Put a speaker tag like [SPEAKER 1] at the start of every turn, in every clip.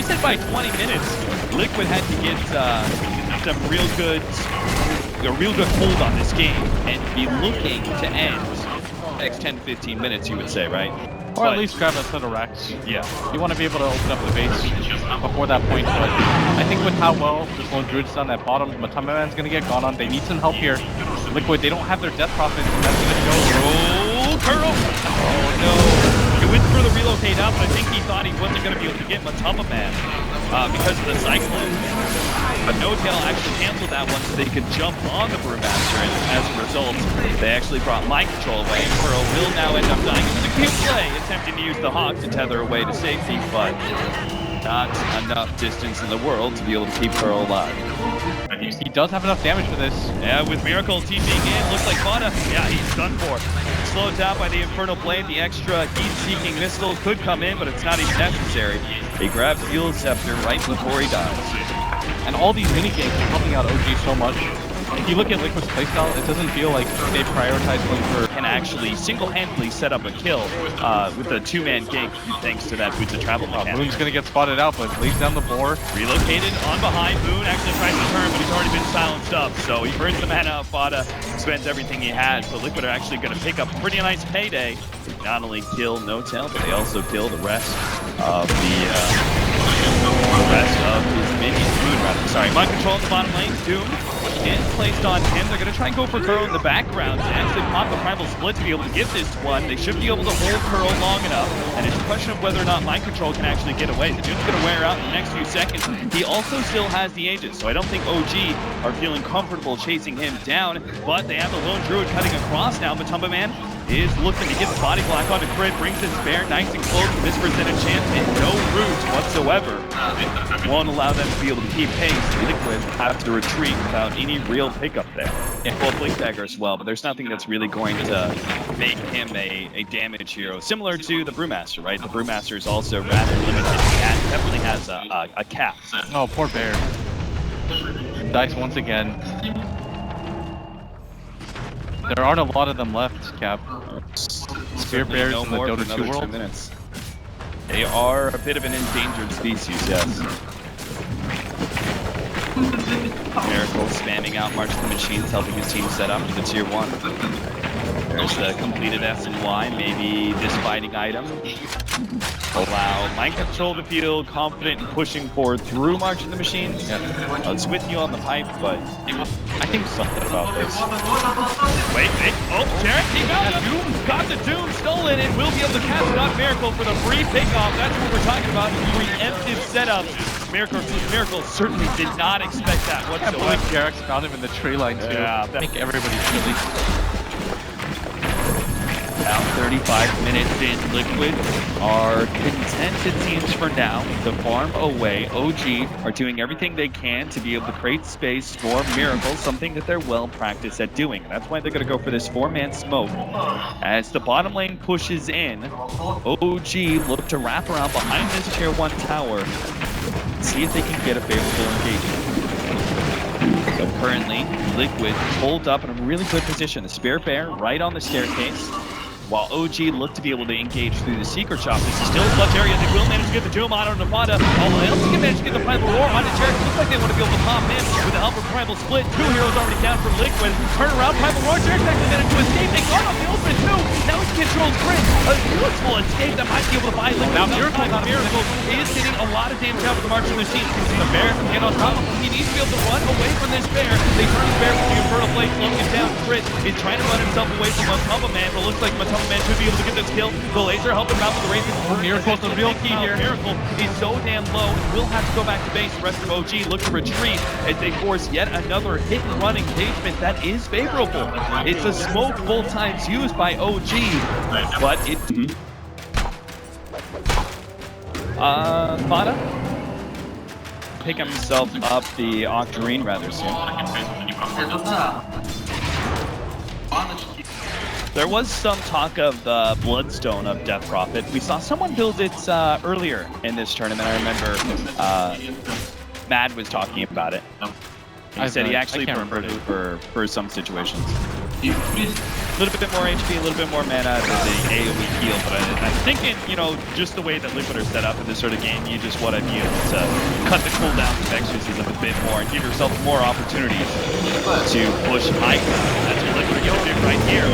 [SPEAKER 1] said by 20 minutes, Liquid had to get some real good hold on this game and be looking to end the next 10-15 minutes, you would say, right?
[SPEAKER 2] Or at least grab a set of racks.
[SPEAKER 1] Yeah.
[SPEAKER 2] You want to be able to open up the base before that point, but I think with how well this lone druid's done at bottom, Matamaman's gonna get gone on. They need some help here. Liquid, they don't have their death prophets, and that's gonna show.
[SPEAKER 1] Oh, Curl! Oh no! He went for the relocate up, but I think he thought he wasn't gonna be able to get Matamaman because of the cyclone. But No Tail actually canceled that one so they could jump on the Brewmaster, and as a result, they actually brought mind control away. Pearl will now end up dying. It was a cute play, attempting to use the Hawk to tether away to safety, but not enough distance in the world to be able to keep Pearl alive.
[SPEAKER 2] He does have enough damage for this.
[SPEAKER 1] Yeah, with Miracle TPing in, looks like Vada, yeah, he's done for. Slowed down by the Infernal Blade, the extra heat-seeking missile could come in, but it's not even necessary. He grabs Fuel Scepter right before he dies.
[SPEAKER 2] And all these mini-games are helping out OG so much. If you look at Liquid's playstyle, it doesn't feel like they prioritize going for...
[SPEAKER 1] Can actually single-handedly set up a kill with a two-man gank thanks to that Boots of Travel mechanic.
[SPEAKER 2] Moon's gonna get spotted out, but lays down the boar.
[SPEAKER 1] Relocated on behind. Moon actually tries to turn, but he's already been silenced up. So he burns the mana out. Fada spends everything he has, but Liquid are actually going to pick up a pretty nice payday. Not only kill No Tail, but they also kill the rest of his minions. Moon, rather. Sorry, mind control in the bottom lane. Doom is placed on him. They're going to try and go for Curl in the background to actually pop the Primal Split to be able to get this one. They should be able to hold Curl long enough, and it's a question of whether or not mind control can actually get away. The Doom's going to wear out in the next few seconds. He also still has the Aegis, so I don't think OG are feeling comfortable chasing him down, but they have the Lone Druid cutting across now. Matamaman is looking to get the body block onto Crit, brings his bear nice and close with this percent chance and no roots whatsoever. Won't allow them to be able to keep pace. Liquid have to retreat without any real pickup there. Yeah, well, Blink Dagger as well, but there's nothing that's really going to make him a damage hero. Similar to the Brewmaster, right? The Brewmaster is also rather limited. He definitely has a cap.
[SPEAKER 2] Oh, poor bear. Dies once again. There aren't a lot of them left, Cap. Spear bears
[SPEAKER 1] no
[SPEAKER 2] in the
[SPEAKER 1] more
[SPEAKER 2] Dota
[SPEAKER 1] for
[SPEAKER 2] 2
[SPEAKER 1] another 2
[SPEAKER 2] world.
[SPEAKER 1] minutes. They are a bit of an endangered species, yes. Miracle spamming out March the Machines, helping his team set up for the tier 1. There's the completed S and Y, maybe this fighting item. Allow mind control to feel confident in pushing forward through March of the Machines. Yeah. I was with you on the pipe, but I think something about this. Wait, oh, Jarek, he got the Doom! Got the Doom stolen and will be able to cast it on Miracle for the free pickoff. That's what we're talking about. Preemptive setup. Miracle certainly did not expect that whatsoever.
[SPEAKER 2] I believe Jarek's found him in the tree line too.
[SPEAKER 1] Yeah,
[SPEAKER 2] I think everybody's really...
[SPEAKER 1] Now 35 minutes in, Liquid are content, it seems for now, to farm away. OG are doing everything they can to be able to create space for Miracle, something that they're well practiced at doing. And that's why they're going to go for this 4-man smoke. As the bottom lane pushes in, OG look to wrap around behind this tier 1 tower, see if they can get a favorable engagement. So currently, Liquid pulled up in a really good position. The Spear Bear right on the staircase, while OG look to be able to engage through the Secret Shop. This is still a clutch area. They will manage to get the Doom on Nevada. Although else can manage to get the Primal Roar onto Jarek. Looks like they want to be able to pop in with the help of Primal Split. 2 heroes already down for Liquid. Turn around, Primal Roar. Jarek's actually managed to escape. They got off the open too. Now he controls Crit. A useful escape that might be able to buy Liquid. Now Miracle is getting a lot of damage out with the March of the Machines. The bear can get on top of him. He needs to be able to run away from this bear. They turn his bear with the Infernal Blade, slowing him down. Crit is trying to run himself away from Matamaman, but looks like Matamaman should be able to get this kill. The laser helping him out with the Raven.
[SPEAKER 2] Miracle's the real key here.
[SPEAKER 1] Miracle is so damn low, will have to go back to base. The rest of OG look to retreat as they force yet another hit and run engagement that is favorable. It's a smoke both times used by OG, but it... Fada? Pick himself up the Octarine rather soon. There was some talk of the Bloodstone of Death Prophet. We saw someone build it earlier in this tournament. I remember Mad was talking about it. He said he actually preferred it for some situations. A little bit more HP, a little bit more mana than the AoE heal, but I'm thinking, you know, just the way that Liquid are set up in this sort of game, you just want to be able to cut the cooldown of exorcism a bit more and give yourself more opportunities to push high ground. That's what Liquid are going to do right here.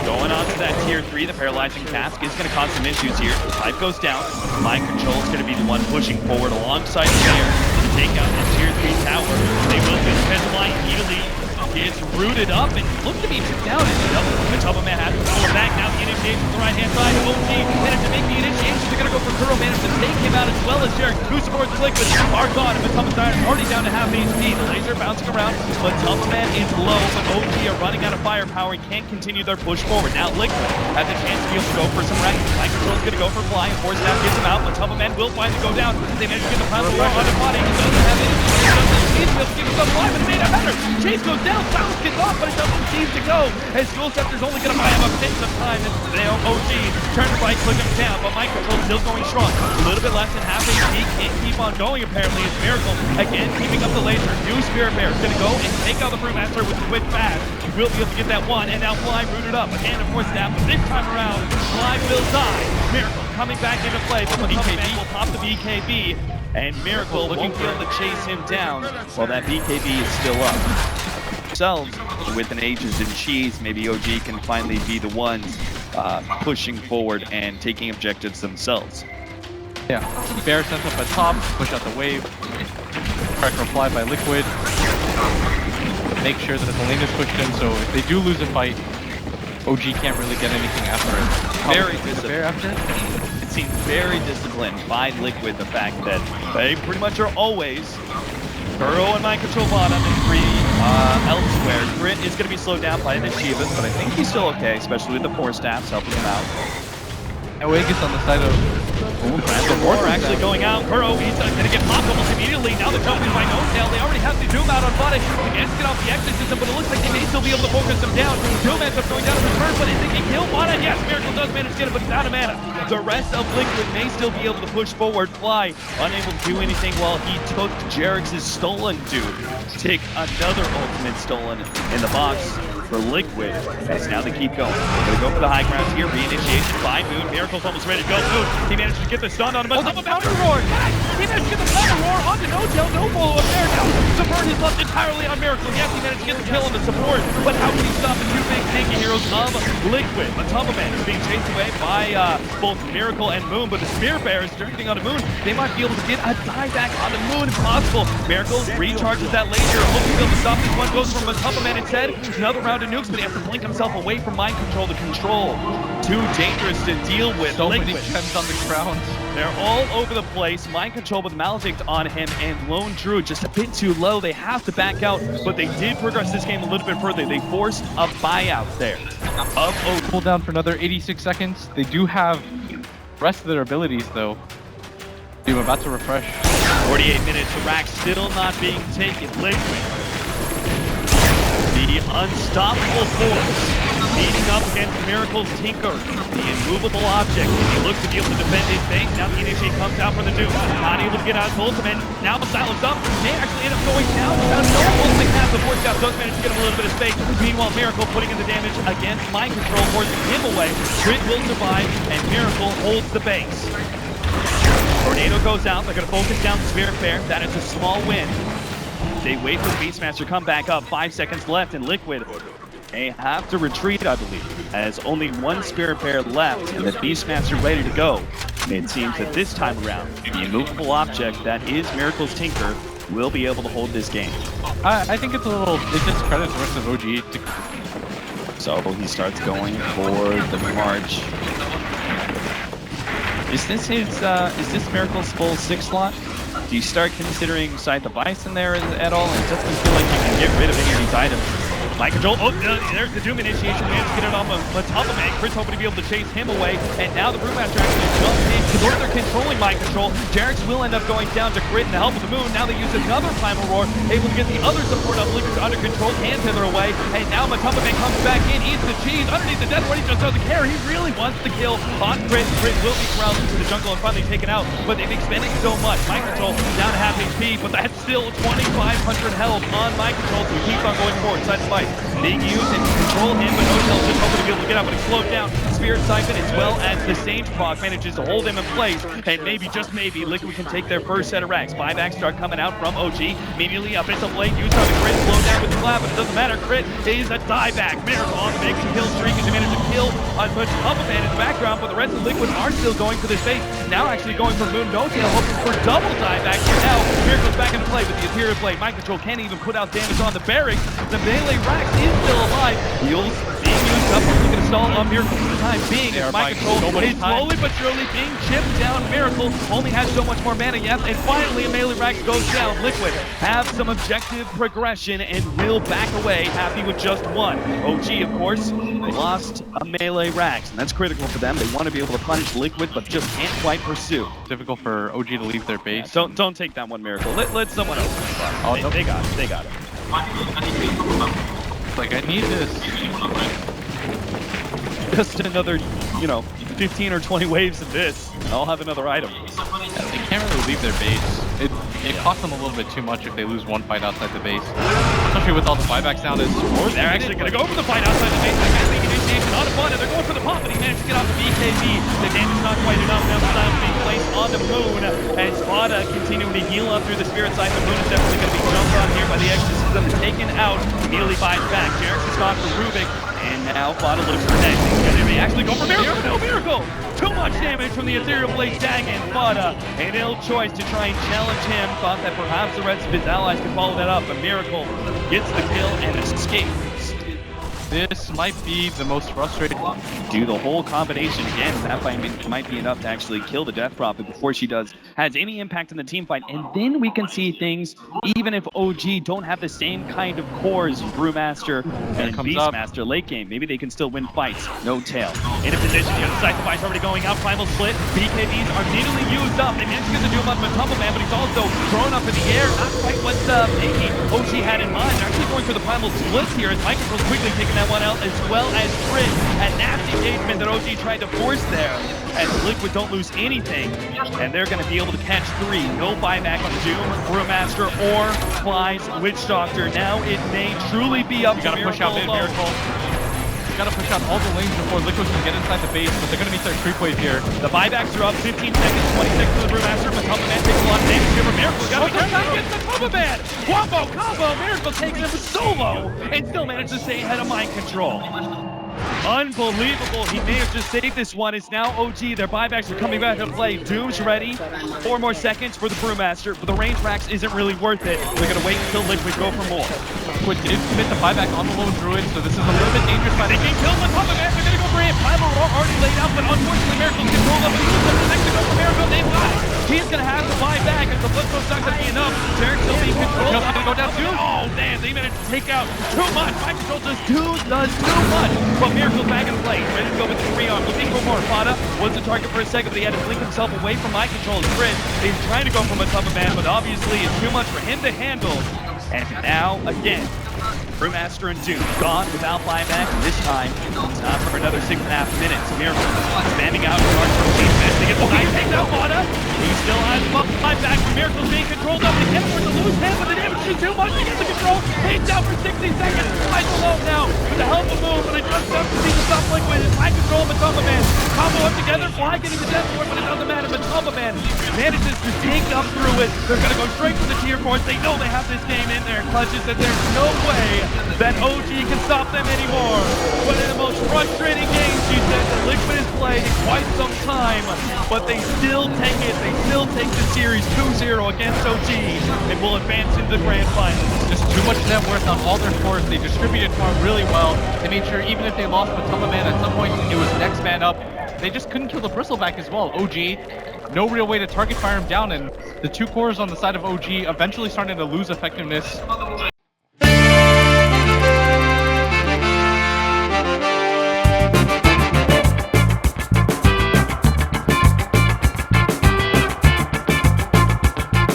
[SPEAKER 1] Going on to that tier 3, the paralyzing task is going to cause some issues here. Pipe goes down. Mind control is going to be the one pushing forward alongside the player to take out the tier 3 tower. They will get Headline immediately. Gets rooted up and looked to be took down. The top of man has to pull back. Now the initiation to the right-hand side. OG managed to make the initiation. They're going to go for Kuro. Managed to take him out as well as Jarek. Who supports Liquid are gone. And Matama Man already down to half HP. The laser bouncing around. But Matama Man is low. But OG are running out of firepower and can't continue their push forward. Now Liquid has a chance to be able to go for some rank. Mind control is going to go for fly. And Force Snap gets him out. Matama Man will finally go down. They managed to get the final war on the body. He doesn't have anything. He doesn't give himself alive, but it made it better. Chase goes down. Silence gets off, but it doesn't seem to go. As Dual Scepter's only going to buy him a bit of time. And now OG turns to right, click him down, but Mind Control still going strong. A little bit less than half HP. Can't keep on going, apparently. It's Miracle. Again, keeping up the laser. New Spirit Bear is going to go and take out the Brewmaster with Switch fast. He will be able to get that one, and now Fly rooted up. Again, of course, that, but this time around, Fly will die. Miracle coming back into play, but the BKB will pop the BKB. And Miracle won't be able to chase him down while that BKB is still up. Themselves with an Ages and Cheese, maybe OG can finally be the ones pushing forward and taking objectives themselves.
[SPEAKER 2] Yeah, Bear sent up at top, push out the wave. Correct reply by Liquid. Make sure that the lane is pushed in, so if they do lose a fight, OG can't really get anything after it.
[SPEAKER 1] Very disciplined. It seems very disciplined by Liquid, the fact that they pretty much are always Burrow and Mind Control bottom and 3 elsewhere. Grit is going to be slowed down by the Chivas, but I think he's still okay, especially with the Force Staffs helping him out.
[SPEAKER 2] And Vegas on the side of...
[SPEAKER 1] The war actually going out. Burrow, he's going to get popped almost immediately. Now they're jumping by no tail. They already have to zoom out on Body. He can't get off the exorcism, but it looks like they may still be able to focus him down. Doom ends up going down in return, but is he can kill Body? Yes, Miracle does manage to get it, but he's out of mana. The rest of Liquid may still be able to push forward. Fly, unable to do anything while he took Jarek's stolen dude. Take another ultimate stolen in the box for Liquid, as now they keep going. They're gonna go for the high ground here, reinitiation by Moon. Miracle's almost ready to go. Moon, he managed to get the stun on him, but the Powder Roar! Yes! He managed to get the Powder Roar onto No-Tail, no follow-up there now. Support is left entirely on Miracle. Yes, he managed to get the kill on the support, but how can he stop the two big tanky heroes of Liquid? Matama Man is being chased away by both Miracle and Moon, but the Spear Bear is directing onto Moon. They might be able to get a dive back on the Moon if possible. Miracle recharges that laser, hoping to be able to stop this one. Goes from Matama Man instead. Another round of nukes, but he has to blink himself away from Mind Control to control. Too dangerous to deal with.
[SPEAKER 2] So
[SPEAKER 1] Liquid.
[SPEAKER 2] many gems on the ground.
[SPEAKER 1] They're all over the place. Mind Control with Maledict on him, and Lone Druid just a bit too low. They have to back out, but they did progress this game a little bit further. They forced a buyout there.
[SPEAKER 2] Pull down for another 86 seconds. They do have the rest of their abilities, though. I'm about to refresh.
[SPEAKER 1] 48 minutes. The rack still not being taken. Liquid, the unstoppable force, meeting up against Miracle's Tinker, the immovable object. He looks to be able to defend his base. Now the initiate comes out for the Doom. Not able to get out his ultimate. Now the silence up. May actually end up going down without no ultimate cast. The Force Scout does manage to get him a little bit of space. Meanwhile, Miracle putting in the damage against Mind Control, forcing him away. Grit will survive, and Miracle holds the base. Tornado goes out. They're going to focus down Spirit Bear. That is a small win. They wait for the Beastmaster to come back up. 5 seconds left, and Liquid, they have to retreat, I believe, as only one Spirit Bear left and the Beastmaster ready to go. It seems that this time around, the immovable object that is Miracle's Tinker will be able to hold this game.
[SPEAKER 2] I think it's just credit the rest of OG.
[SPEAKER 1] So he starts going for the March. Is this Miracle's full 6 slot? Do you start considering Scythe of Ice in there at all? It doesn't feel like you can get rid of any of these items. Mind Control, oh, there's the Doom initiation, managed to get it off of Matama Man. Chris hoping to be able to chase him away, and now the Brewmaster actually jumps in. They're controlling Mind Control. Jarek's will end up going down to Grit and the help of the Moon. Now they use another Primal Roar, able to get the other support of Liquid under control, can tether away, and now Matama Man comes back in, eats the cheese, underneath the death ward, he just doesn't care. He really wants to kill on Grit. Grit will be corralled into the jungle and finally taken out, but they've expended so much. Mind Control down to half HP, but that's still 2,500 health on Mind Control, so he keeps on going forward. Side to fight. being used and control him, but Otel's just hoping to be able to get out, but he's slowed down. Spirit Siphon as well as the Sage Proc manages to hold him in place, and maybe, just maybe, Liquid can take their first set of racks. Buybacks start coming out from OG. Immediately up into lane, used on the crit, slowed down with the clap, but it doesn't matter. Crit is a dieback. Miracle on the making kill streak as he managed to kill on push up a man in the background, but the rest of Liquid are still going for this base. Now actually going for Moon Notail, hoping for double dieback. Now Miracle's back into play with the Interior Blade. Mind Control can't even put out damage on the barracks. The melee Rax is still alive. Heals being used up. Looking to stall on Miracle for the time being. As Mind Control is slowly but surely being chipped down. Miracle only has so much more mana yet, and finally a melee Rax goes down. Liquid have some objective progression and will back away, happy with just one. OG, of course, lost a melee Rax, and that's critical for them. They want to be able to punish Liquid, but just can't quite pursue.
[SPEAKER 2] Difficult for OG to leave their base.
[SPEAKER 1] Yeah, don't take that one, Miracle. Let someone else.
[SPEAKER 2] Oh,
[SPEAKER 1] they got it. They got it.
[SPEAKER 2] Like, I need this.
[SPEAKER 1] Just another, 15 or 20 waves of this, and I'll have another item.
[SPEAKER 2] Yeah, they can't really leave their base. It costs them a little bit too much if they lose one fight outside the base. Especially with all the buybacks now.
[SPEAKER 1] They're actually going to go for the fight outside the base. I can't think initiation on a fun, and they're going for the pop, but he managed to get off the BKB. The damage not quite enough. Now the silence being placed on the Moon, and Spada continuing to heal up through the Spirit Siphon. Moon is definitely going to be jumped on here by the Exorcism, taken out. Immediately buys back. Jerix is gone for Rubik, and now Spada looks for next. He's going to actually go for Miracle. No Miracle! Too much damage from the Ethereal Blade Dagon. Spada, an ill choice to try and challenge him. Thought that perhaps the rest of his allies could follow that up, but Miracle gets the kill and escapes.
[SPEAKER 2] This might be the most frustrating.
[SPEAKER 1] Do the whole combination again. That might be enough to actually kill the Death Prophet before she has any impact in the team fight. And then we can see things, even if OG don't have the same kind of cores, Brewmaster and Beastmaster late game. Maybe they can still win fights. No tail. In a position, the other side, the fight's already going out. Primal split. BKBs are immediately used up. They managed to get the duel on Matumba Man, but he's also thrown up in the air. Not quite what maybe OG had in mind. They're actually going for the Primal splits here as Microsoft's quickly taking that one out, as well as Crit. A nasty engagement that OG tried to force there, as Liquid don't lose anything, and they're going to be able to catch 3. No buyback on Doom, Brewmaster, or Fly's Witch Doctor. Now it may truly be up to Miracle.
[SPEAKER 2] Push out Miracle. You gotta push out all the lanes before Liquid can get inside the base, but they're gonna meet their creep wave here.
[SPEAKER 1] The buybacks are up 15 seconds, 20 seconds for the Brewmaster. Matumba Man takes a lot of damage here, but Miracle got to turn back against the Matumba Man. Wombo combo, Miracle takes him solo and still manages to stay ahead of Mind Control. Unbelievable. He may have just saved this one. It's now OG. Their buybacks are coming back to play. Doom's ready. 4 more seconds for the Brewmaster, but the range Rax isn't really worth it. They're going to wait until Liquid go for more.
[SPEAKER 2] Liquid did commit the buyback on the lone Druid, so this is a little bit dangerous.
[SPEAKER 1] They can kill the top of it. They're going to go for him. Primal already laid out, but unfortunately Miracle's control of the next to go for Miracle. They've got it. He's going to have to buy back if the flip not going to be enough. Jerix still being controlled. Going to go down too. Oh, damn. They managed to take out too much. Mind Control does too much. But Miracle's back in play. Ready to go with the 3-arm. Looking for more. Fada was the target for a second, but he had to blink himself away from Mind Control. Crit. He's trying to go from a Matumba Man, but obviously it's too much for him to handle. And now, again, Brewmaster and Doom gone without buyback. This time, it's not for another 6.5 minutes. Miracle spamming out charge from Team Fish to get the knife. Takes out Fada. He still has buyback. Miracle's being controlled up. They can't afford to lose him, but the damage is too much to get the control. He's down for 60 seconds. Flies alone now with the help of Moon, but it just doesn't seem to stop Liquid. It's Mind Control and Matumba Man. Combo up together. Fly getting the death sword, but it doesn't matter. Matumba Man manages to sneak up through it. They're going to go straight for the tier 4. They know they have this game in there. Clutches that there's no way that OG can stop them anymore. One of the most frustrating games, she said, that Liquid has played in quite some time, but they still take it. They still take the series 2-0 against OG and will advance into the grand final.
[SPEAKER 2] Just too much net worth on all their cores. They distributed for him really well. They made sure even if they lost Matumba Man at some point, it was next man up. They just couldn't kill the Bristleback as well. OG, no real way to target fire him down, and the 2 cores on the side of OG eventually starting to lose effectiveness.